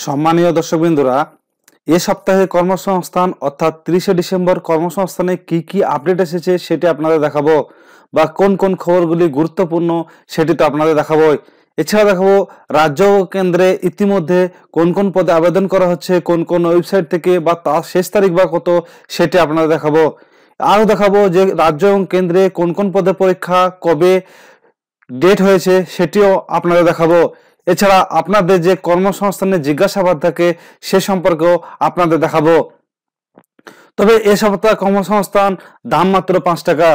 সম্মানীয় দর্শকবৃন্দরা, এ সপ্তাহে কর্মসংস্থান অর্থাৎ 30শে ডিসেম্বর কর্মসংস্থানে কি কি আপডেট এসেছে সেটি আপনাদের দেখাবো, বা কোন কোন খবরগুলি গুরুত্বপূর্ণ সেটি তো আপনাদের দেখাবোই। এছাড়া দেখাবো রাজ্য ও কেন্দ্রে ইতিমধ্যে কোন কোন পদে আবেদন করা হচ্ছে, কোন কোন ওয়েবসাইট থেকে, বা তার শেষ তারিখ বা কত সেটি আপনাদের দেখাবো। আরও দেখাবো যে রাজ্য এবং কেন্দ্রে কোন কোন পদে পরীক্ষা কবে ডেট হয়েছে সেটিও আপনাদের দেখাবো। এছাড়া আপনাদের যে কর্মসংস্থানের জিজ্ঞাসাবাদ থাকে সে সম্পর্কেও আপনাদের দেখাবো। তবে এ সপ্তাহ কর্মসংস্থান দাম মাত্র 5 টাকা।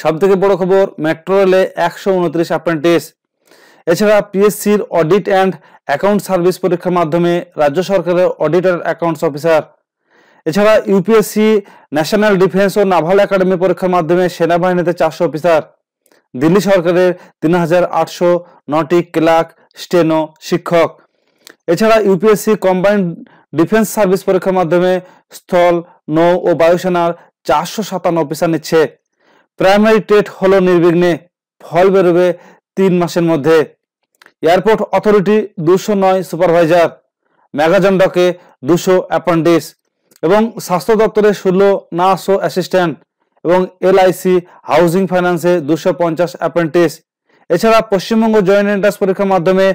সব থেকে বড় খবর, মেট্রো রেলে 129 অ্যাপ্রেন্টিস। এছাড়া পিএসসির অডিট অ্যান্ড অ্যাকাউন্ট সার্ভিস পরীক্ষার মাধ্যমে রাজ্য সরকারের অডিটর অ্যাকাউন্টস অফিসার। এছাড়া ইউপিএসসি ন্যাশনাল ডিফেন্স ও নাভাল একাডেমি পরীক্ষার মাধ্যমে সেনাবাহিনীতে 400 অফিসার। দিল্লি সরকারের 3809টি ক্লার্ক, স্টেনো, শিক্ষক। এছাড়া ইউপিএসসি কম্বাইন্ড ডিফেন্স সার্ভিস পরীক্ষার মাধ্যমে স্থল, নৌ ও বায়ুসেনার 457 অফিসার নিচ্ছে। প্রাইমারি টেট হলো নির্বিঘ্নে, ফল বেরোবে 3 মাসের মধ্যে। Airport authority 209 supervisor, Mazagon ডকে 200 apprentice এবং স্বাস্থ্য দপ্তরে 16 নার্স ও অ্যাসিস্ট্যান্ট এবং এলআইসি হাউজিং ফাইন্যান্সে 250 অ্যাপ্রেন্টিস। এছাড়া পশ্চিমবঙ্গ জয়েন্ট এন্ট্রান্স পরীক্ষার মাধ্যমে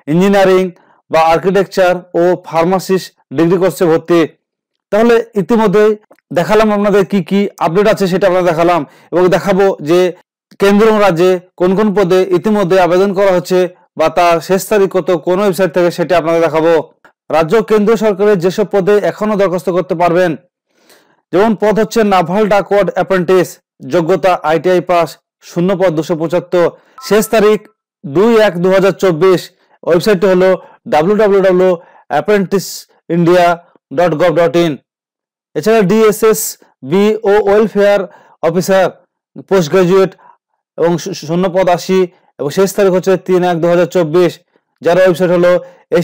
ইঞ্জিনিয়ারিং বা আর্কিটেকচার ও ফার্মাসিস্ট ডিগ্রি কোর্সে ভর্তি। তাহলে ইতিমধ্যে দেখালাম আপনাদের কি কি আপডেট আছে সেটা আমরা দেখালাম, এবং দেখাবো যে কেন্দ্র ও রাজ্যে কোন কোন পদে ইতিমধ্যে আবেদন করা হচ্ছে বা তার শেষ তারিখ কত, কোন ওয়েবসাইট থেকে সেটা আপনাদের দেখাবো। রাজ্য কেন্দ্র সরকারের যেসব পদে এখনো দরখাস্ত করতে পারবেন, যেমন পদ হচ্ছে নাভাল ডাকওয়ার্ড অ্যাপ্রেন্টিস, যোগ্যতা আইটিআই পাস, শূন্য পদ 275, শেষ তারিখ 2/1/2024। ওয়েবসাইটটি হলো www.apprenticeindia.gov.in। এছাড়া ডিএসএস বি ও ওয়েলফেয়ার অফিসার, পোস্ট গ্রাজুয়েট এবং শূন্য পদ 80 এবং শেষ তারিখ হচ্ছে 3/1/2024, যার ওয়েবসাইট হলো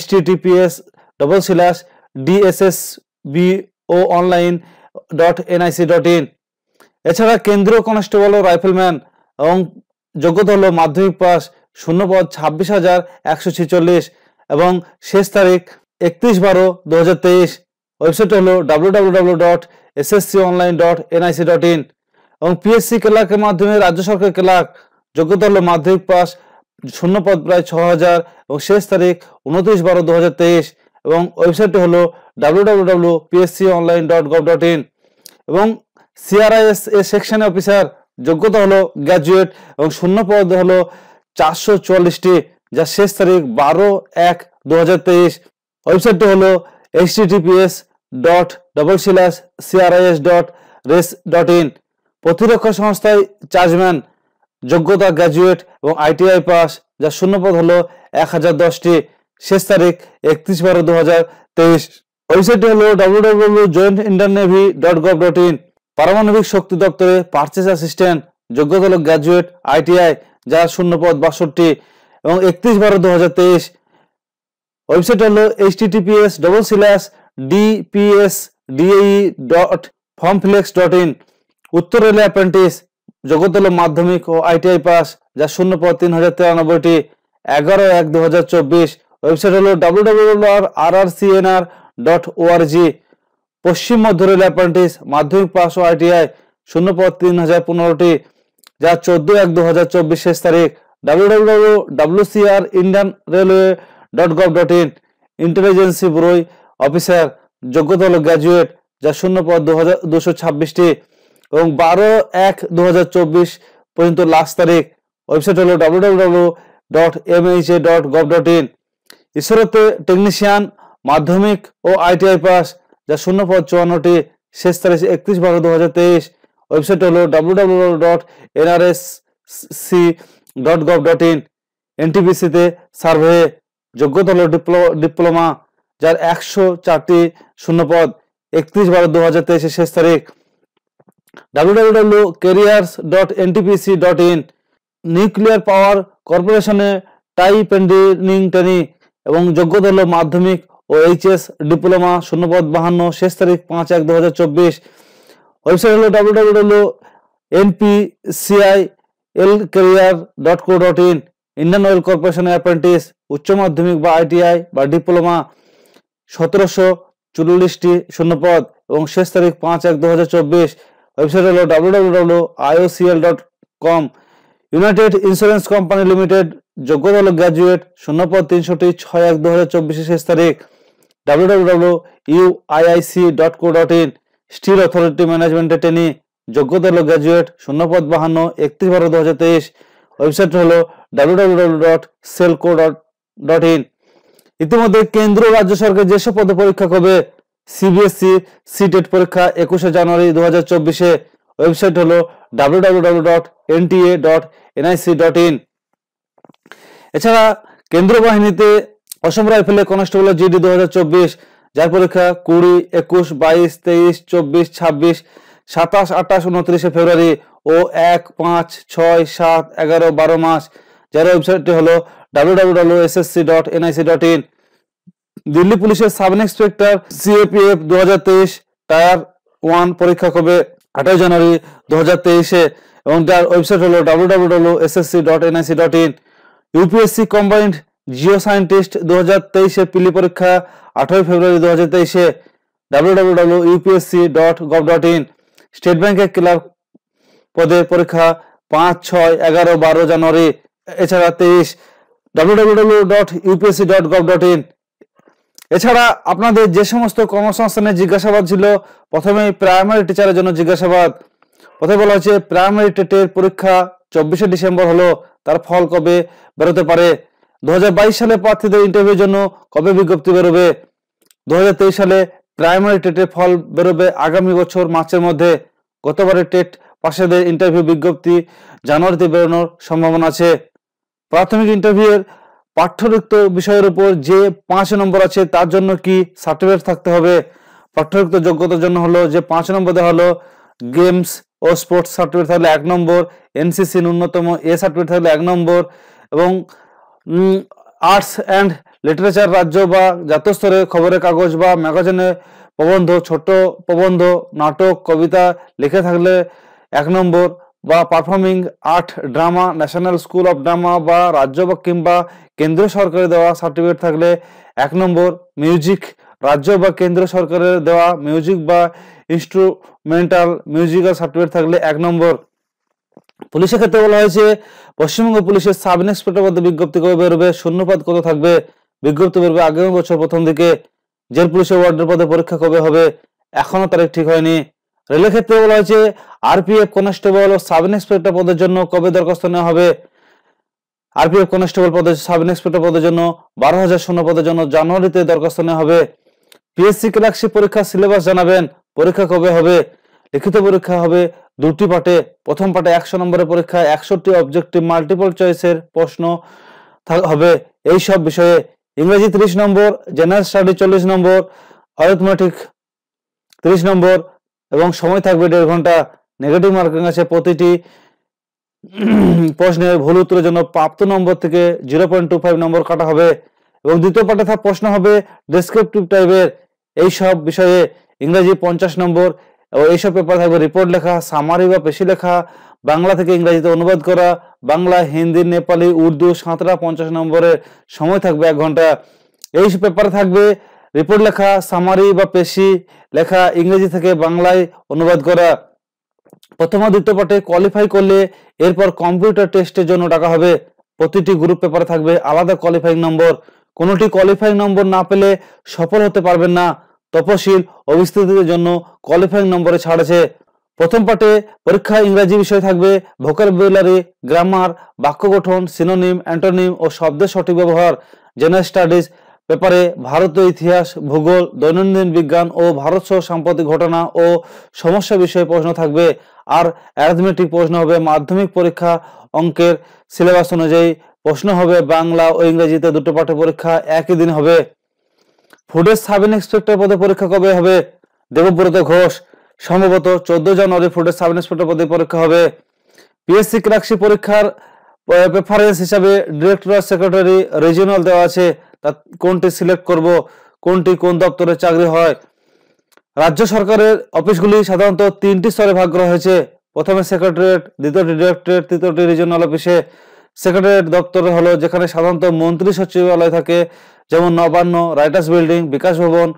https://dssboonline.nic.in। এছাড়া কেন্দ্রীয় কনস্টেবল ও রাইফেলম্যান এবং যোগ্যতা হলো মাধ্যমিক পাস, শূন্য পদ 26,146 এবং শেষ তারিখ 31/12/2023। ওয়েবসাইট হলো www.ssconline.nic.in। এবং পিএসসি ক্লার্কের মাধ্যমে রাজ্য সরকার ক্লার্ক, যোগ্যতা হলো মাধ্যমিক পাস, শূন্য পদ প্রায় 6,000 এবং শেষ তারিখ 29/12/2023 এবং ওয়েবসাইটটি হলো www.psconline.gov.in। এবং সিআরআইএস এ সেকশন অফিসার, যোগ্যতা হলো গ্র্যাজুয়েট এবং শূন্য পদ হলো 444টি, যার শেষ তারিখ 12/1/2023। ওয়েবসাইটটি হলো https://cris.res.in। প্রতিরক্ষা সংস্থায় চার্জম্যান, যোগ্যতা গ্র্যাজুয়েট এবং আইটিআই পাস, যার শূন্য পদ হলো 1010টি, শেষ তারিখ 31/12/2023। ওয়েবসাইটটি হলো www.jointindiannavy.gov.in। পারমাণবিক শক্তি দপ্তরে পারচেস অ্যাসিস্ট্যান্ট, যোগ্যতা হলো গ্র্যাজুয়েট আইটিআই, যার শূন্য পদ 62 এবং 31/12/2023। ওয়েবসাইট হলো https://dpsdae.formflex.in। উত্তর রেলে অ্যাপ্রেন্টিস, যোগ্যতা হলো মাধ্যমিক ও আইটিআই পাস, যার শূন্য পদ 3093টি, 11/1/2024। ওয়েবসাইট হলো www.rrcnr.org। পশ্চিম মধ্য রেল অ্যাপ্রেন্টিস, মাধ্যমিক পাস ও আইটিআই, শূন্য পদ 3015টি, যা 14/1/2024 শেষ তারিখ। www.wcrindianrailway.gov.in। ইন্টেলিজেন্সি ব্যুরো অফিসার, যোগ্যতা হলো গ্র্যাজুয়েট, যা শূন্য পদ 226টি এবং 12/1/2024 পর্যন্ত লাস্ট তারিখ। ওয়েবসাইট হলো www.mha.gov.in। ঈশ্বরতে টেকনিশিয়ান, মাধ্যমিক ও আইটিআই পাস, যা শূন্য পদ 54টি, শেষ তারিখ 31/12/2023। ওয়েবসাইট হলো www.nrsc.gov.in। এনটিপিসিতে সার্ভে, যোগ্যতা হলো ডিপ্লোমা, যার 104টি শূন্য পদ, 31/12/2023 শেষ তারিখ। www.careers.ntpc.in। নিউক্লিয়ার পাওয়ার কর্পোরেশনে টাই পেন্ডিংটনি এবং যোগ্যতা হলো মাধ্যমিক ও এইচএস ডিপ্লোমা, শূন্য পদ 52, শেষ তারিখ 5/1/2024। ওয়েবসাইট হলো www.npcilcareer.co.in। ইন্ডিয়ান অয়েল কর্পোরেশনের অ্যাপ্রেন্টিস, উচ্চ মাধ্যমিক বা আইটিআই বা ডিপ্লোমা, 1744টি শূন্যপদ এবং শেষ তারিখ 5/1/2024। ওয়েবসাইট হলো www.iocl.com। United insurance company limited, যোগ্যতা হলো গ্র্যাজুয়েট, শূন্যপদ 300টি, 6/1/2024 শেষ তারিখ। www.uiic.co.in। স্টিল অথরিটি ম্যানেজমেন্টে ট্রেনি, যোগ্যতা হলো গ্র্যাজুয়েট, শূন্যপদ 52, 31/12/2023। ওয়েবসাইট হলো www.selco.in। ইতিমধ্যে কেন্দ্র রাজ্য সরকার যেসব পদে পরীক্ষা করবে, সিবিএসসি সিটেট পরীক্ষা 21 জানুয়ারি 2024। ওয়েবসাইট হলো www.nta.nic.in। এছাড়া কেন্দ্র বাহিনীতে অসম রাইফেলে কনস্টেবল জিডি 2024, যার পরীক্ষা 20, 21, 22, 23, 24, 26, 27, 28, 29 ফেব্রুয়ারি ও 1, 5, 6, 7, 11, 12 মার্চ, যার ওয়েবসাইটটি হলো www.ssc.nic.in। দিল্লি পুলিশের সাব ইন্সপেক্টর সিএপিএফ 2023 টায়ার 1 পরীক্ষা করবে 28 জানুয়ারি 2023 এবং যার ওয়েবসাইট হলো www.ssc.nic.in। UPSC combined Jio scientist 2023 পিলি পরীক্ষা 18 ফেব্রুয়ারি 2023, www.upsc.gov.in। স্টেট ব্যাংকের ক্লার্ক পদে পরীক্ষা 5, 6, 11, 12 জানুয়ারি। এছাড়া 23, www.upsc.gov.in। এছাড়া আপনাদের যে সমস্ত কর্মসংস্থানের জিজ্ঞাসাবাদ ছিল, প্রথমে প্রাইমারি টিচারের জন্য জিজ্ঞাসাবাদ। প্রথমে বলা হচ্ছে প্রাইমারি টেটের পরীক্ষা 24শে ডিসেম্বর হলো, তার ফল কবে বেরোতে পারে? 2022 সালে প্রার্থীদের ইন্টারভিউর জন্য কবে বিজ্ঞপ্তি বেরোবে? 2023 সালে প্রাইমারি টেটের ফল বেরোবে আগামী বছর মার্চের মধ্যে। গতবারের টেট পাশেদের ইন্টারভিউ বিজ্ঞপ্তি জানুয়ারিতে বেরোনোর সম্ভাবনা আছে। প্রাথমিক ইন্টারভিউয়ের পাঠ্যযুক্ত বিষয়ের উপর যে 5 নম্বর আছে তার জন্য কি সার্টিফিকেট থাকতে হবে? পাঠ্যযুক্ত যোগ্যতার জন্য হলো যে 5 নম্বর দেওয়া হলো, গেমস ও স্পোর্টস সার্টিফিকেট থাকলে 1 নম্বর, এনসিসি ন্যূনতম এ সার্টিফিকেট থাকলে 1 নম্বর এবং আর্টস অ্যান্ড লিটারেচার রাজ্য বা জাতীয় স্তরে খবরের কাগজ বা ম্যাগাজিনে প্রবন্ধ, ছোট প্রবন্ধ, নাটক, কবিতা লিখে থাকলে 1 নম্বর বা performing art, drama, national school of drama বা রাজ্য বা কিংবা কেন্দ্র সরকারের দেওয়া সার্টিফিকেট থাকলে 1 নম্বর, মিউজিক রাজ্য বা কেন্দ্র সরকারের দেওয়া মিউজিক বা ইনস্ট্রুমেন্টাল মিউজিক্যাল সার্টিফিকেট থাকলে 1 নম্বর। পুলিশের ক্ষেত্রে বলা হয়েছে পশ্চিমবঙ্গ পুলিশের সাব ইন্সপেক্টর পদে বিজ্ঞপ্তি কবে বেরোবে, শূন্যপদ কত থাকবে, বিজ্ঞপ্তি বেরোবে আগামী বছর প্রথম দিকে। জেল পুলিশের ওয়ার্ডের পদে পরীক্ষা কবে হবে, এখনো তারিখ ঠিক হয়নি। রেলের ক্ষেত্রে বলা হয়েছে আরপিএফ কনস্টেবল ও সাব ইন্সপেক্টর পদের জন্য কবে দরখাস্ত নেওয়া হবে? আরপিএফ কনস্টেবল পদে সাব ইন্সপেক্টর পদের জন্য 12,000 শূন্য পদের জন্য জানুয়ারিতে দরখাস্ত নেওয়া হবে। পিএসসি ক্লার্কশিপ পরীক্ষার সিলেবাস জানাবেন, পরীক্ষা কবে হবে? লিখিত পরীক্ষা হবে 2টি পার্টে। প্রথম পার্টে 100 নম্বরের পরীক্ষা, 61টি অবজেক্টিভ মাল্টিপল চয়েসের প্রশ্ন হবে এই সব বিষয়ে। ইংরেজি 30 নম্বর, জেনারেল স্টাডি 40 নম্বর, অ্যারিথমেটিক 30 নম্বর এবং সময় থাকবে 1.5 ঘন্টা। নেগেটিভ মার্কিং আছে প্রতিটি প্রশ্নের ভুল উত্তরের জন্য প্রাপ্ত নম্বর থেকে 0.25 নম্বর কাটা হবে এবং দ্বিতীয় পার্টে প্রশ্ন হবে ডেসক্রিপটিভ টাইপের এই সব বিষয়ে। ইংরেজি 50 নম্বর এবং এইসব পেপার থাকবে রিপোর্ট লেখা, সামারি বা পেশি লেখা, বাংলা থেকে ইংরেজিতে অনুবাদ করা, বাংলা, হিন্দি, নেপালি, উর্দু, সাঁতরা 50 নম্বরের, সময় থাকবে 1 ঘন্টা। এই পেপারে থাকবে রিপোর্ট লেখা, সামারি বা পেশি লেখা, ইংরেজি থেকে বাংলায় অনুবাদ করা। প্রথম ও দ্বিতীয় পার্টে কোয়ালিফাই করলে এরপর কম্পিউটার টেস্টের জন্য ডাকা হবে। প্রতিটি গ্রুপ পেপারে থাকবে আলাদা কোয়ালিফাইং নম্বর। কোনোটি কোয়ালিফাইং নম্বর না পেলে সফল হতে পারবেন না। তপশিল ও বিস্তৃতির জন্য কোয়ালিফাইং নম্বরে ছাড় আছে। প্রথম পার্টে পরীক্ষা ইংরেজি বিষয় থাকবে, ভোকাবুলারি, গ্রামার, বাক্য গঠন, সিনোনিম, অ্যান্টোনিম ও শব্দের সঠিক ব্যবহার। জেনারেল স্টাডিজ পেপারে ভারতীয় ইতিহাস, ভূগোল, দৈনন্দিন বিজ্ঞান ও ভারত সহ সাম্প্রতিক ঘটনা ও সমস্যা বিষয়ে প্রশ্ন থাকবে। আর অ্যারিথমেটিক প্রশ্ন হবে মাধ্যমিক পরীক্ষা অঙ্কের সিলেবাস অনুযায়ী। প্রশ্ন হবে বাংলা ও ইংরেজিতে, দুটো পাঠ্য পরীক্ষা একই দিন হবে। ফুডের সাব ইন্সপেক্টর পদে পরীক্ষা কবে হবে? দেবব্রত ঘোষ, সম্ভবত 14 জানুয়ারি ফুডের সাব ইন্সপেক্টর পদে পরীক্ষা হবে। পিএসসি ক্লার্কশিপ পরীক্ষার প্রেফারেন্স হিসাবে ডিরেক্টর সেক্রেটারি রিজিওনাল দেওয়া আছে, তা কোনটি সিলেক্ট করব, কোনটি কোন দপ্তরে চাকরি হয়? রাজ্য সরকারের অফিসগুলি সাধারণত 3টি স্তরে ভাগ করা হয়েছে। প্রথমে সেক্রেটারিয়েট, দ্বিতীয়টি ডিরেক্টরেট, তৃতীয়টি রিজিওনাল অফিসে। সেক্রেটারিয়েট দপ্তর হলো যেখানে সাধারণত মন্ত্রী সচিবালয় থাকে, যেমন নবান্ন, রাইটার্স বিল্ডিং, বিকাশ ভবন,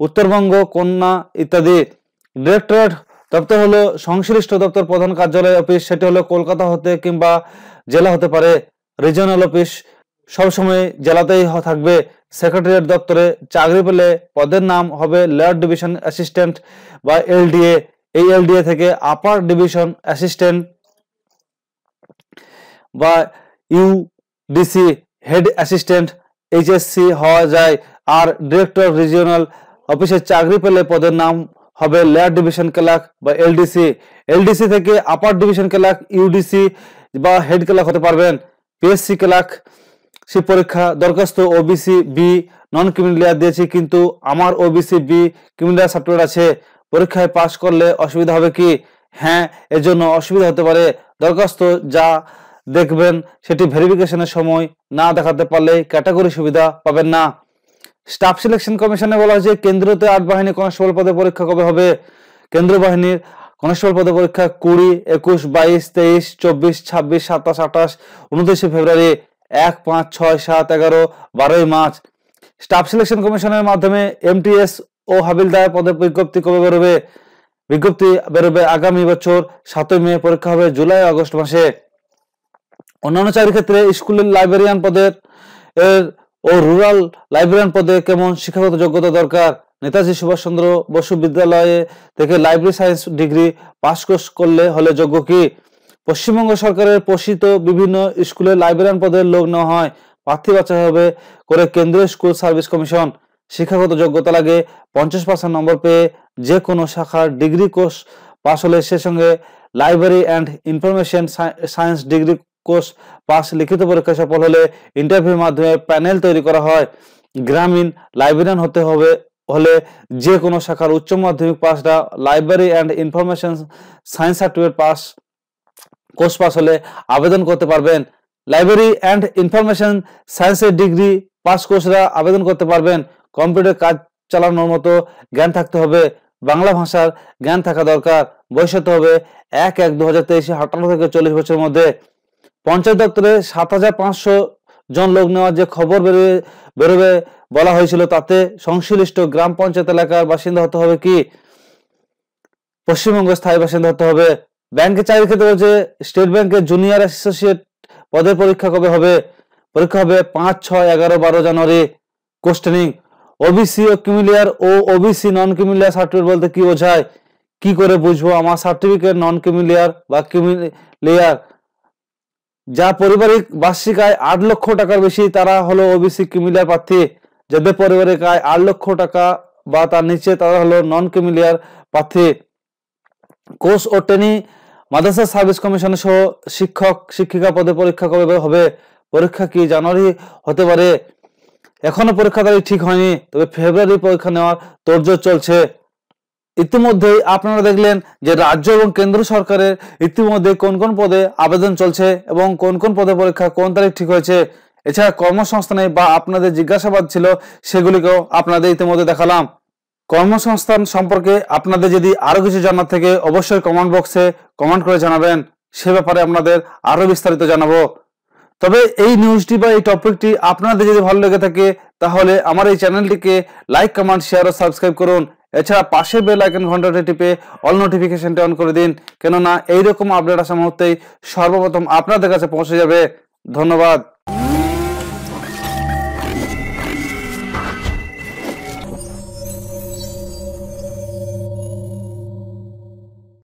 উত্তরবঙ্গ, কন্যা ইত্যাদি। ডিরেক্টরেট দপ্তর হলো সংশ্লিষ্ট দপ্তর প্রধান কার্যালয় অফিস, সেটি হলো কলকাতা হতে কিংবা জেলা হতে পারে। রিজিওনাল অফিস সবসময় জেলাতেই থাকবে। সেক্রেটারিয়েট দপ্তরে চাকরি পেলে পদের নাম হবে লেয়ার ডিভিশন অ্যাসিস্ট্যান্ট বা এলডিএ। এই এলডিএ থেকে আপার ডিভিশন অ্যাসিস্ট্যান্ট বা ইউডিসি হেড অ্যাসিস্ট্যান্ট এইচএসসি হওয়া যায়। আর ডিরেক্টর রিজিওনাল অফিসে চাকরি পেলে পদের নাম হবে লেয়ার ডিভিশন ক্লার্ক বা এলডিসি। এলডিসি থেকে আপার ডিভিশন ক্লার্ক, ইউডিসি বা হেড ক্লার্ক হতে পারবেন। পিএসসি ক্লার্ক পরীক্ষা দরখাস্ত ওবিসি বি নন ক্রিমিনাল দিয়েছি, কিন্তু আমার ওবিসি বি ক্রিমিনাল সার্টিফিকেট আছে। পরীক্ষায় পাশ করলে অসুবিধা হবে কি? হ্যাঁ, এর জন্য অসুবিধা হতে পারে। দরখাস্ত যা দেখবেন সেটি ভেরিফিকেশনের সময় না দেখাতে পারলে ক্যাটাগরি সুবিধা পাবেন না। স্টাফ সিলেকশন কমিশনে বলা হয়েছে কেন্দ্রীয় 8 বাহিনী কনস্টেবল পদে পরীক্ষা কবে হবে? কেন্দ্রীয় বাহিনীর কনস্টেবল পদে পরীক্ষা 20, 21, 22, 23, 24, 26, 27, 28, 29 ফেব্রুয়ারি, 1, 5, 6, 7, 11, 12 মার্চ। স্টাফ সিলেকশন কমিশনের মাধ্যমে এমটিএস ও হাবিলদার পদে বিজ্ঞপ্তি কবে বেরোবে? বিজ্ঞপ্তি বেরোবে আগামী বছর 7 মে। পরীক্ষা হবে জুলাই আগস্ট মাসে। অন্যান্য চাকরির ক্ষেত্রে স্কুলের লাইব্রেরিয়ান পদের ও রুরাল লাইব্রেরিয়ান পদে কেমন শিক্ষাগত যোগ্যতা দরকার? নেতাজি সুভাষচন্দ্র বসু বিদ্যালয়ে থেকে লাইব্রেরি সায়েন্স ডিগ্রি পাস করলে হলে যোগ্য কি? পশ্চিমবঙ্গ সরকারের পোষিত বিভিন্ন স্কুলে লাইব্রেরিয়ান পদের লোক নেওয়া হয়। প্রার্থী বাছাই হবে করে কেন্দ্রীয় স্কুল সার্ভিস কমিশন। শিক্ষাগত যোগ্যতা লাগে 50% নম্বর পেয়ে যে কোনো শাখার ডিগ্রি কোর্স পাস হলে, সে সঙ্গে library and information science degree course pass. লিখিত পরীক্ষা সফল হলে ইন্টারভিউর মাধ্যমে প্যানেল তৈরি করা হয়। গ্রামীণ লাইব্রেরিয়ান হতে হলে যে কোনো শাখার উচ্চ মাধ্যমিক পাসরা library and information science certificate pass course pass হলে আবেদন করতে পারবেন। লাইব্রেরি অ্যান্ড ইনফরমেশন সায়েন্সের ডিগ্রি পাস কোর্সরা আবেদন করতে পারবেন। কম্পিউটার কাজ চালানোর মতো জ্ঞান থাকতে হবে। বাংলা ভাষার জ্ঞান থাকা দরকার। বয়স হতে হবে 1/1/2023, 18 থেকে 40 বছরের মধ্যে। পঞ্চায়েত দপ্তরে 7500 জন লোক নেওয়ার যে খবর বেরোবে বলা হয়েছিল, তাতে সংশ্লিষ্ট গ্রাম পঞ্চায়েত এলাকার বাসিন্দা হতে হবে কি? পশ্চিমবঙ্গের স্থায়ী বাসিন্দা হতে হবে। ব্যাংকে চাকরির ক্ষেত্রে হচ্ছে স্টেট ব্যাংকের জুনিয়র অ্যাসোসিয়েট পদের পরীক্ষা কবে হবে? পরীক্ষা হবে 5, 6, 11, 12 জানুয়ারি। কোশ্চেনিং ওবিসি ও ক্রিমিলিয়ার ও ওবিসি নন ক্রিমিলিয়ার সার্টিফিকেট বলতে কি বোঝায়? কি করে বুঝবো আমার সার্টিফিকেট নন ক্রিমিলিয়ার বা ক্রিমিলিয়ার? যা পারিবারিক বার্ষিক আয় 8 লক্ষ টাকার বেশি তারা হলো ওবিসি ক্রিমিলিয়ার প্রার্থী। যাদের পারিবারিক আয় 8 লক্ষ টাকা বা তার নিচে তারা হলো নন ক্রিমিলিয়ার প্রার্থী। কোর্স ও ট্রেনি মাদ্রাসা সার্ভিস কমিশনের সহ শিক্ষক শিক্ষিকা পদে পরীক্ষা কবে হবে? পরীক্ষা কি জানুয়ারি হতে পারে? এখনো পরীক্ষা তারিখ ঠিক হয়নি, তবে ফেব্রুয়ারি পরীক্ষা নেওয়ার তোড়জোড় চলছে। ইতিমধ্যেই আপনারা দেখলেন যে রাজ্য এবং কেন্দ্র সরকারের ইতিমধ্যে কোন কোন পদে আবেদন চলছে এবং কোন কোন পদে পরীক্ষা কোন তারিখ ঠিক হয়েছে। এছাড়া কর্মসংস্থানে বা আপনাদের জিজ্ঞাসাবাদ ছিল সেগুলিকেও আপনাদের ইতিমধ্যে দেখালাম। কর্মসংস্থান সম্পর্কে আপনাদের যদি আরো কিছু জানার থেকে অবশ্যই কমেন্ট বক্সে কমেন্ট করে জানাবেন, সে ব্যাপারে আপনাদের আরো বিস্তারিত জানাবো। তবে এই নিউজটি বা এই টপিকটি আপনাদের যদি ভালো লেগে থাকে তাহলে আমার এই চ্যানেলটিকে লাইক, কমেন্ট, শেয়ার ও সাবস্ক্রাইব করুন। এছাড়া পাশের বেল আইকন ঘন্টাটি টিপে অল নোটিফিকেশনটি অন করে দিন, কেননা এইরকম আপডেট আসা মুহূর্তেই সর্বপ্রথম আপনাদের কাছে পৌঁছে যাবে। ধন্যবাদ।